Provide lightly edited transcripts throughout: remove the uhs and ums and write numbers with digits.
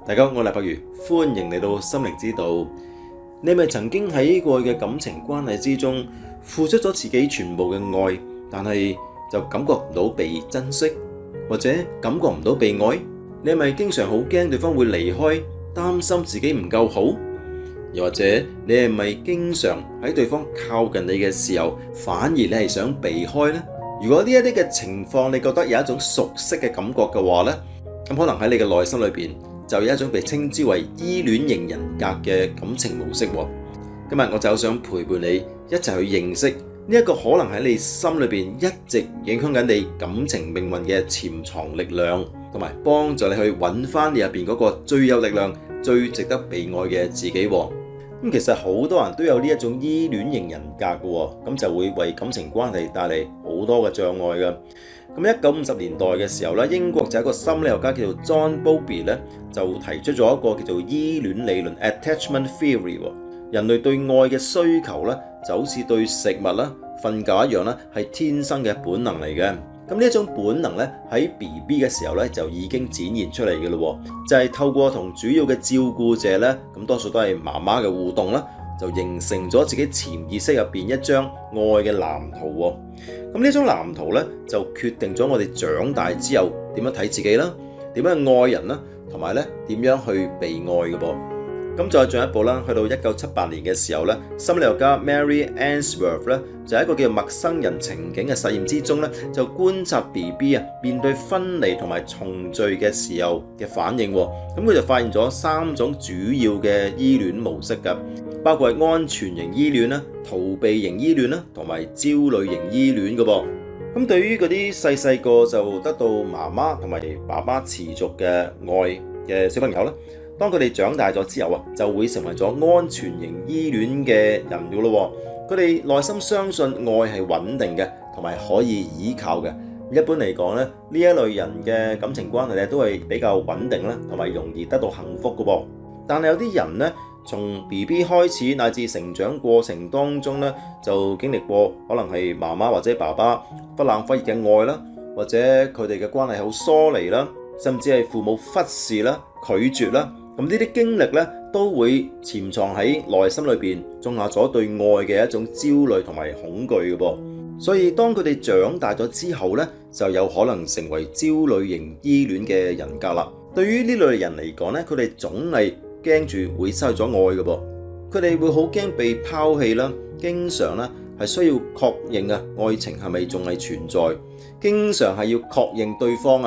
大家好，我係白如，歡迎嚟到心靈之道。你係咪曾經喺過去嘅感情關係之中付出咗自己全部嘅愛，但係就感覺唔到被珍惜，或者感覺唔到被愛？你係咪經常好驚對方會離開，擔心自己唔夠好？又或者你係咪經常喺對方靠近你嘅時候，反而你係想避開呢？如果呢一啲嘅情況你覺得有一種熟悉嘅感覺嘅話呢，咁可能喺你嘅內心裏邊就有一種被稱之為依戀型人格嘅感情模式。今日我就想陪伴你一齊去認識呢一個可能喺你心裏邊一直影響緊你感情命運嘅潛藏力量，同埋幫助你去揾翻你入邊嗰個最有力量、最值得被愛嘅自己。咁其實好多人都有呢一種依戀型人格嘅，咁就會為感情關係帶嚟好多嘅障礙嘅。咁1950年代嘅時候咧，英國就有一個心理學家叫做 John Bowlby 咧，就提出咗一個叫做依戀理論 （Attachment Theory）。人類對愛嘅需求咧，就好似對食物啦、瞓覺一樣啦，係天生嘅本能嚟嘅。咁呢一種本能咧，喺 BB 嘅時候咧就已經展現出嚟嘅咯，就係透過同主要嘅照顧者咧，咁多數都係媽媽嘅互動啦，就形成咗自己潛意識入邊一張愛嘅藍圖。咁呢種藍圖咧，就決定咗我哋長大之後點樣睇自己啦，點樣愛人啦，同埋咧點樣去被愛嘅噃。咁再進一步啦，去到1978年嘅時候咧，心理學家 Mary Ainsworth 咧，就喺一個叫陌生人情景嘅實驗之中咧，就觀察 BB 面對分離同埋重聚嘅時候嘅反應。咁佢就發現咗3種主要嘅依戀模式㗎，包括係安全型依戀啦、逃避型依戀啦，同埋焦慮型依戀嘅噃。咁對於嗰啲細個就得到媽媽同埋爸爸持續嘅愛嘅小朋友咧，當佢哋長大咗之後就會成為咗安全型依戀嘅人嘅咯。佢哋內心相信愛係穩定嘅，同埋可以依靠嘅。一般嚟講咧，呢一類人嘅感情關係咧都係比較穩定啦，同埋容易得到幸福嘅噃。但係有啲人咧，從 BB 開始乃至成長過程當中咧，就經歷過可能係媽媽或者爸爸忽冷忽熱嘅愛啦，或者佢哋嘅關係好疏離啦，甚至係父母忽視啦、拒絕啦。咁呢啲經歷咧，都會潛藏喺內心裏邊，種下咗對愛嘅一種焦慮同埋恐懼嘅噃。所以當佢哋長大咗之後咧，就有可能成為焦慮型依戀嘅人格啦。對於呢類人嚟講咧，佢哋總係驚住會失去咗愛嘅噃，佢哋會好驚被拋棄啦，經常咧係需要確認愛情係咪仲係存在，經常係要確認對方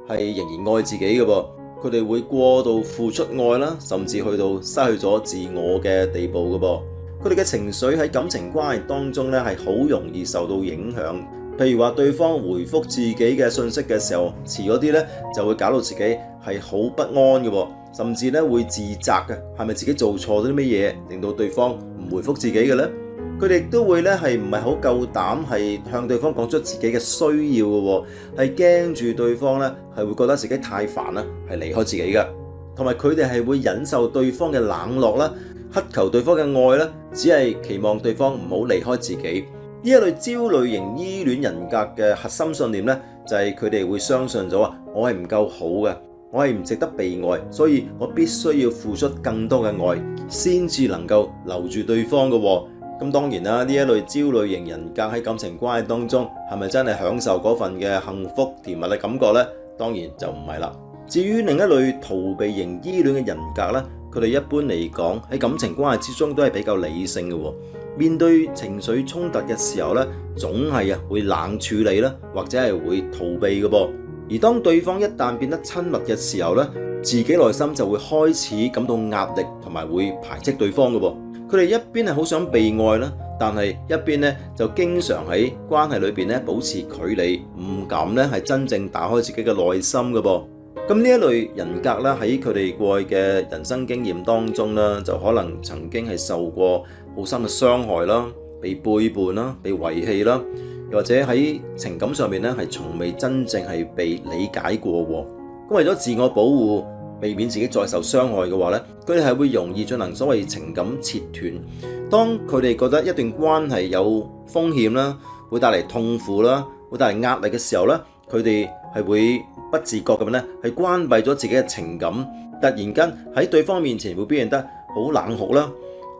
係仍然愛自己嘅噃。佢哋會過度付出愛啦，甚至去到失去咗自我嘅地步嘅噃。佢哋嘅情緒喺感情關係當中咧係好容易受到影響。譬如話對方回覆自己嘅信息嘅時候遲咗啲咧，就會搞到自己係好不安嘅噃，甚至咧會自責嘅，係咪自己做錯咗啲乜嘢令到對方唔回覆自己嘅咧？佢哋都會咧係唔係好夠膽係向對方講出自己嘅需要嘅，係驚住對方咧係會覺得自己太煩啦，係離開自己嘅。同埋佢哋係會忍受對方嘅冷落啦，乞求對方嘅愛啦，只係期望對方唔好離開自己。呢一類焦慮型依戀人格嘅核心信念咧，就係佢哋會相信咗我係唔夠好嘅，我係唔值得被愛，所以我必須要付出更多嘅愛，先至能夠留住對方嘅。咁當然啦，呢一類焦慮型人格喺感情關係當中係咪真係享受嗰份嘅幸福甜蜜嘅感覺呢？當然就唔係啦。至於另一類逃避型依戀嘅人格呢，佢哋一般嚟講喺感情關係之中都係比較理性嘅。面對情緒衝突嘅時候呢，總係會冷處理啦，或者係會逃避嘅噃。而當對方一旦變得親密嘅時候呢，自己內心就會開始感到壓力，同埋會排斥對方嘅噃。佢哋一邊係好想被愛啦，但係一邊咧就經常喺關係裏邊咧保持距離，唔敢咧係真正打開自己嘅內心嘅噃。咁呢一類人格咧喺佢哋過去嘅人生經驗當中咧，就可能曾經係受過好深嘅傷害啦，被背叛啦，被遺棄啦，又或者喺情感上面咧係從未真正係被理解過喎。咁為咗自我保護，避免自己再受傷害嘅話咧，佢哋係會容易進行所謂情感切斷。當佢哋覺得一段關係有風險啦，會帶嚟痛苦啦，會帶嚟壓力嘅時候咧，佢哋係會不不自覺咁樣咧係關閉咗自己嘅情感，突然間喺對方面前會表現得好冷酷啦，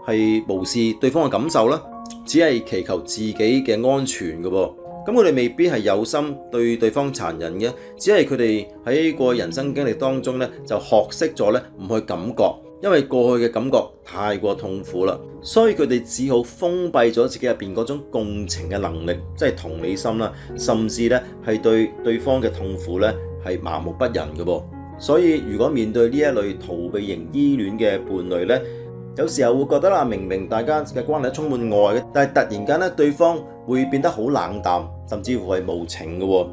係無視對方嘅感受啦，只係祈求自己嘅安全嘅噃。咁佢哋未必係有心對對方殘忍嘅，只係佢哋喺過去人生經歷當中咧就學識咗咧唔去感覺，因為過去嘅感覺太過痛苦啦，所以佢哋只好封閉咗自己入邊嗰種共情嘅能力，即係同理心啦，甚至咧係對對方嘅痛苦咧係麻木不仁嘅噃。所以如果面對呢一類逃避型依戀嘅伴侶咧，有時候會覺得啦，明明大家嘅關係充滿愛嘅，但係突然間咧對方會變得好冷淡，甚至乎係無情嘅喎。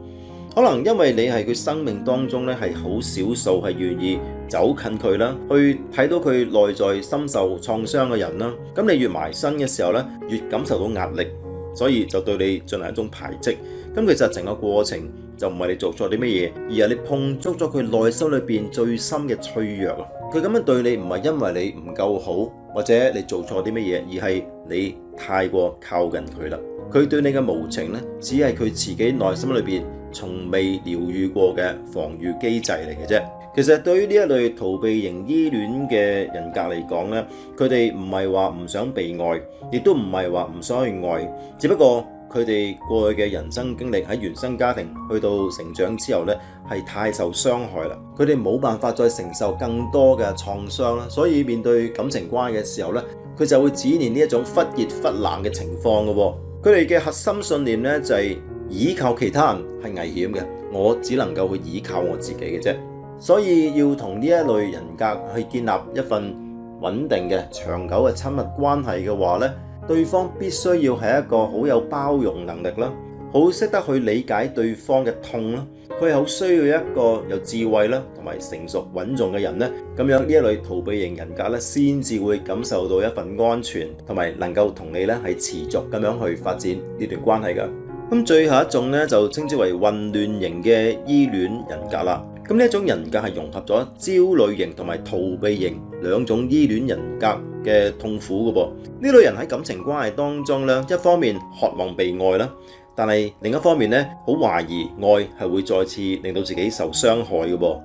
可能因為你係佢生命當中咧係好少數係願意走近佢啦，去睇到佢內在深受創傷嘅人啦。咁你越埋身嘅時候咧，越感受到壓力，所以就對你進行一種排斥。咁其實整個過程就唔係你做錯啲乜嘢，而係你碰觸咗佢內心裏邊最深嘅脆弱啊！佢咁樣對你唔係因為你唔夠好，或者你做錯啲乜嘢，而係你太過靠近佢啦。佢對你嘅無情咧，只係佢自己內心裏邊從未療愈過嘅防禦機制嚟嘅啫。其實對於呢一類逃避型依戀嘅人格嚟講咧，佢哋唔係話唔想被愛，亦都唔係話唔想去愛，只不過佢哋過去嘅人生經歷喺原生家庭去到成長之後咧，係太受傷害啦。佢哋冇辦法再承受更多嘅創傷啦，所以面對感情關係嘅時候咧，佢就會展現呢一種忽熱忽冷嘅情況嘅喎。佢哋嘅核心信念咧就係依靠其他人係危險嘅，我只能夠去依靠我自己嘅啫。所以要同呢一類人格去建立一份穩定嘅長久嘅親密關係嘅話咧，對方必須要係一個好有包容能力啦，好識得去理解對方嘅痛啦。佢係好需要一個有智慧啦，同埋成熟穩重嘅人咧。咁樣呢一類逃避型人格咧，先至會感受到一份安全，同埋能夠同你咧係持續咁樣去發展呢段關係㗎。咁最後一種咧就稱之為混亂型嘅依戀人格啦。咁呢一種人格係融合咗焦慮型同埋逃避型兩種依戀人格嘅痛苦嘅噃。呢類人喺感情關係當中咧，一方面渴望被愛啦，但係另一方面咧，好懷疑愛係會再次令到自己受傷害嘅噃。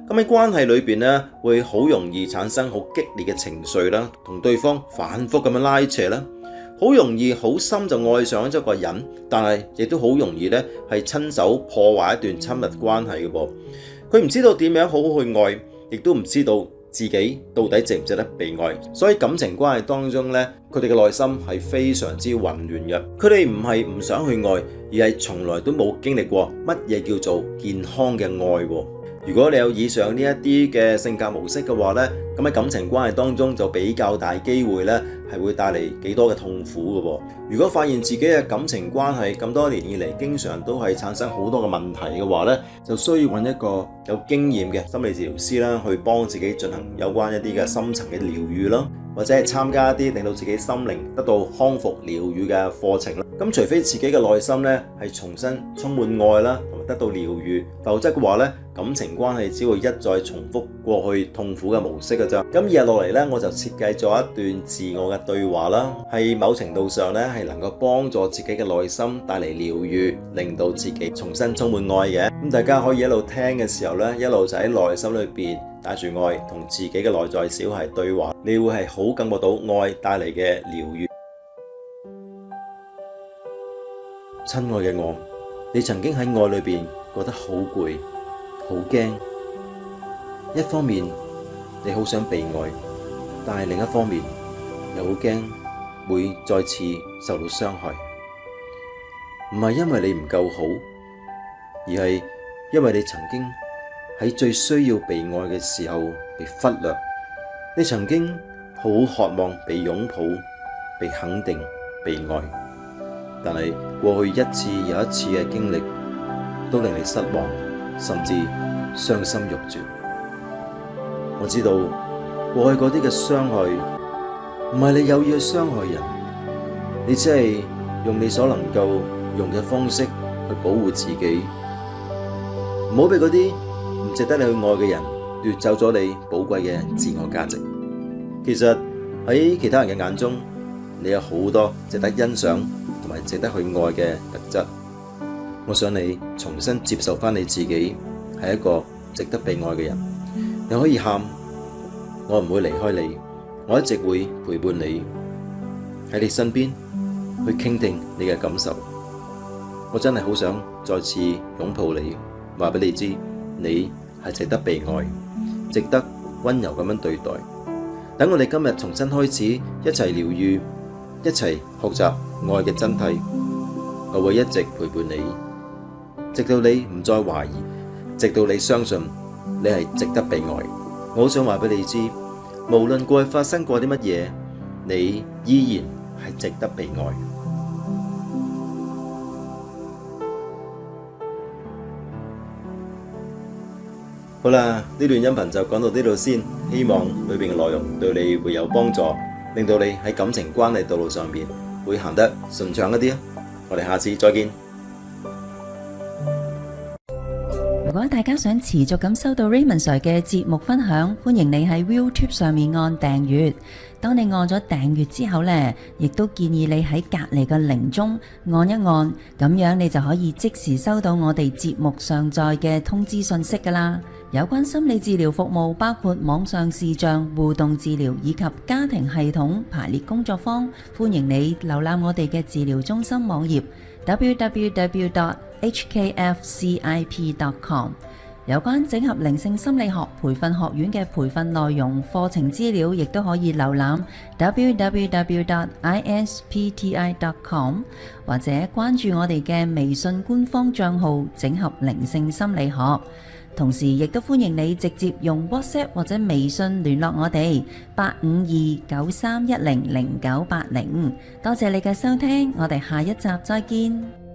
咁喺關係裏邊咧，會好容易產生好激烈嘅情緒啦，同對方反覆咁樣拉扯啦，好容易好深就愛上咗一個人，但係亦都好容易咧係親手破壞一段親密關係嘅噃。佢唔知道點樣好好去愛，亦都唔知道自己到底值唔值得被愛，所以感情關係當中咧，佢哋嘅內心係非常之混亂嘅。佢哋唔係唔想去愛，而係從來都冇經歷過乜嘢叫做健康嘅愛。如果你有以上呢一啲嘅性格模式嘅話咧，咁喺感情關係當中就比較大機會咧係會帶嚟幾多嘅痛苦嘅。如果發現自己嘅感情關係咁多年以嚟經常都係產生好多嘅問題嘅話咧，就需要揾一個有經驗嘅心理治療師啦，去幫自己進行有關一啲嘅深層嘅療愈啦，或者係參加一啲令到自己心靈得到康復療愈嘅課程啦。咁除非自己嘅內心咧係重新充滿愛啦，同埋得到療愈，否則嘅話咧，感情關係只會一再重複過去痛苦嘅模式嘅啫。咁以下落嚟咧，我就設計咗一段自我嘅對話啦，係某程度上咧係能夠幫助自己嘅內心帶嚟療愈，令到自己重新充滿愛嘅。咁大家可以一路聽嘅時候咧，一路就喺內心裏邊帶住愛，同自己嘅內在小孩對話，你會係好感覺到愛帶嚟嘅療愈。親愛嘅我，你曾經喺愛裏邊覺得好攰、好驚。一方面你好想被愛，但係另一方面又好驚會再次受到傷害。唔係因為你唔夠好，而係因為你曾經喺最需要被愛嘅時候被忽略。你曾經好渴望被擁抱、被肯定、被愛，但係過去一次又一次嘅經歷都令你失望，甚至傷心欲絕。我知道過去嗰啲嘅傷害唔係你有意去傷害人，你只係用你所能夠用嘅方式去保護自己。唔好俾嗰啲唔值得你去愛嘅人奪走咗你寶貴嘅自我價值。其實喺其他人嘅眼中，你有好多值得欣賞同埋值得去愛嘅特質。我想你重新接受翻你自己，係一個值得被愛嘅人。你可以喊，我唔會離開你，我一直會陪伴你，喺你身邊去傾聽你嘅感受。我真係好想再次擁抱你，話俾你知，你係值得被愛，值得溫柔咁樣對待。等我哋今日重新開始，一齊療癒，一齊學習愛嘅真諦。我會一直陪伴你，直到你唔再懷疑，直到你相信你係值得被愛。我好想話俾你知，無論過去發生過啲乜嘢，你依然係值得被愛。好啦，呢段音頻就講到呢度先，希望裏邊嘅內容對你會有幫助，令到你喺感情關係道路上面會行得順暢一啲啊！我哋下次再見。如果大家想持續咁收到 Raymond Sir 嘅節目分享，歡迎你喺 YouTube 上面按訂閱。當你按咗訂閱之後呢，亦都建議你喺隔籬嘅鈴鐘按一按，咁樣你就可以即時收到我哋節目上載嘅通知信息㗎喇。有關心理治療服務，包括網上視像、互動治療以及家庭系統排列工作坊，歡迎你瀏覽我哋嘅治療中心網頁 www.hkfcip.com。有關整合靈性心理學培訓學院嘅培訓內容、課程資料，亦都可以瀏覽 www.ispti.com， 或者關注我哋嘅微信官方賬號整合靈性心理學。同時亦都歡迎你直接用 WhatsApp 或者微信聯絡我哋85293100980。多謝你嘅收聽，我哋下一集再見。